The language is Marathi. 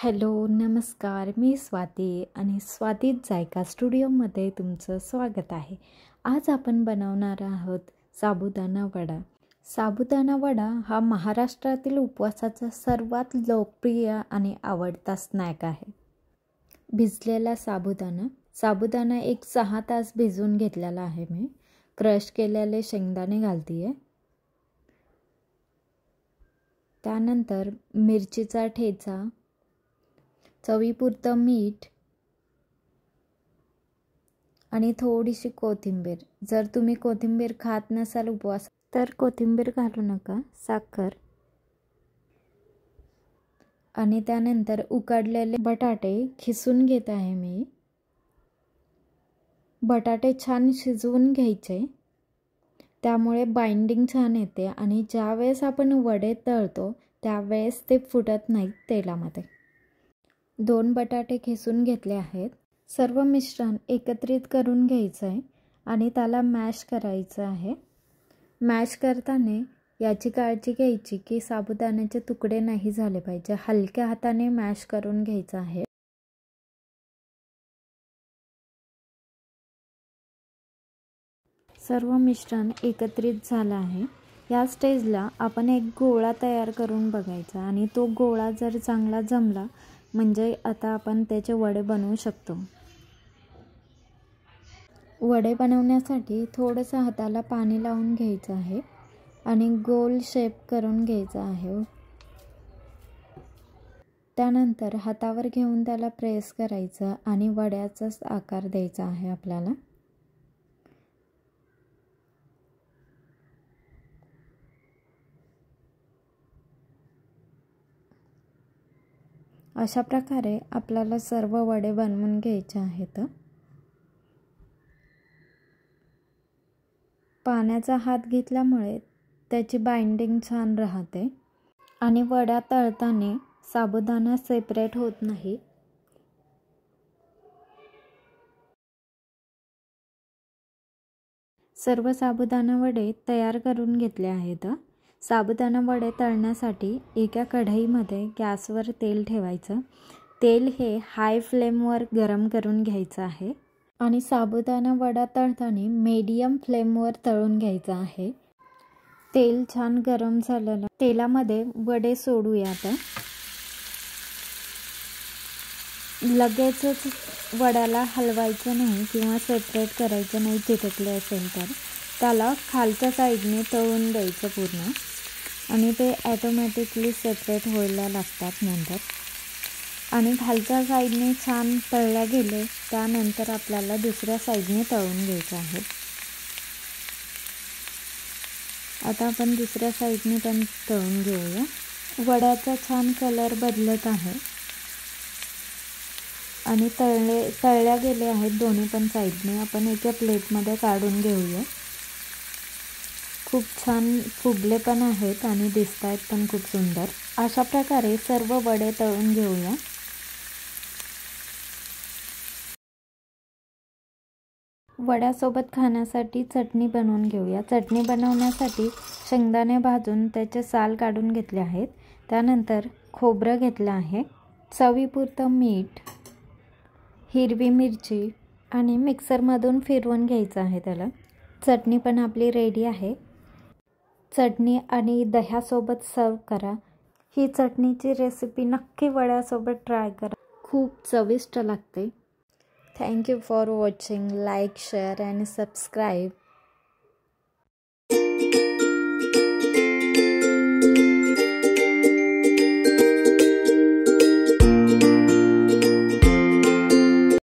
हॅलो, नमस्कार. मी स्वाती आणि स्वातीत जायका स्टुडिओमध्ये तुमचं स्वागत आहे. आज आपण बनवणार आहोत साबुदाणा वडा. साबुदाणा वडा हा महाराष्ट्रातील उपवासाचा सर्वात लोकप्रिय आणि आवडता स्नॅक आहे. भिजलेला साबुदाणा एक 6 तास भिजवून घेतलेला आहे मी. क्रश केलेले शेंगदाणे घालते आहे. त्यानंतर मिरचीचा ठेचा, चवीपुरतं मीठ आणि थोडीशी कोथिंबीर. जर तुम्ही कोथिंबीर खात नसाल उपवास तर कोथिंबीर घालू नका. साखर आणि त्यानंतर उकडलेले बटाटे खिसून घेत आहे मी. बटाटे छान शिजवून घ्यायचे, त्यामुळे बाइंडिंग छान येते आणि ज्यावेळेस आपण वडे तळतो त्यावेळेस ते फुटत नाहीत तेलामध्ये. 2 बटाटे खिसून घेतले आहेत. सर्व मिश्रण एकत्रित करून घ्यायचं आहे आणि त्याला मॅश करायचं आहे. मॅश करताना याची काळजी घ्यायची की साबुदाण्याचे तुकडे नाही झाले पाहिजे. हलक्या हाताने मॅश करून घ्यायचं आहे. सर्व मिश्रण एकत्रित झालं आहे. या स्टेजला आपण एक गोळा तयार करून बघायचा आणि तो गोळा जर चांगला जमला म्हणजे आता आपण त्याचे वडे बनवू शकतो. वडे बनवण्यासाठी थोडंसं हाताला पाणी लावून घ्यायचं आहे आणि गोल शेप करून घ्यायचा आहे. त्यानंतर हातावर घेऊन त्याला प्रेस करायचं आणि वड्याचाच आकार द्यायचा आहे आपल्याला. अशा प्रकारे आपल्याला सर्व वडे बनवून घ्यायचे आहेत. पाण्याचा हात घेतल्यामुळे त्याची बाइंडिंग छान राहते आणि वडा तळताना साबुदाणा सेपरेट होत नाही. सर्व साबुदाणा वडे तयार करून घेतले आहेत. साबुदाणा वडे तळण्यासाठी एका कढईमध्ये गॅसवर तेल ठेवायचं. तेल हे हाय फ्लेमवर गरम करून घ्यायचं आहे आणि साबुदाणा वडा तळताना मीडियम फ्लेमवर तळून घ्यायचं आहे. तेल छान गरम झालेलं तेलामध्ये वडे सोडूयात. लगेचच वड्याला हलवायचं नाही किंवा सेपरेट करायचं नाही. चिटकले असेल तर त्याला खालच्या साईडने तळून द्यायचं पूर्ण आणि ते ॲटोमॅटिकली सेपरेट व्हायला लागतात नंतर. आणि खालच्या साईडने छान तळल्या गेले त्यानंतर आपल्याला दुसऱ्या साईडने तळून घ्यायचं आहे. आता आपण दुसऱ्या साईडने पण तळून घेऊया. वड्याचा छान कलर बदलत आहे आणि तळल्या गेले आहेत दोन्ही पण साईडने. आपण एका प्लेटमध्ये काढून घेऊया. खूप छान फुगले पण आहेत आणि दिसत आहेत पण खूप सुंदर. अशा प्रकारे सर्व वडे तळून घेऊया. वड्यासोबत खाण्यासाठी चटणी बनवून घेऊया. चटणी बनवण्यासाठी शेंगदाणे भाजून त्याचे साल काढून घेतले आहेत. त्यानंतर खोबरं घेतलं आहे, चवीपुरतं मीठ, हिरवी मिरची आणि मिक्सरमधून फिरवून घ्यायचं आहे त्याला. चटणी पण आपली रेडी आहे. चटणी आणि दह्यासोबत सर्व करा. ही चटणीची रेसिपी नक्की वड्यासोबत ट्राय करा. खूप चविष्ट लागते. Thank you for watching. Like, share आणि सबस्क्राईब.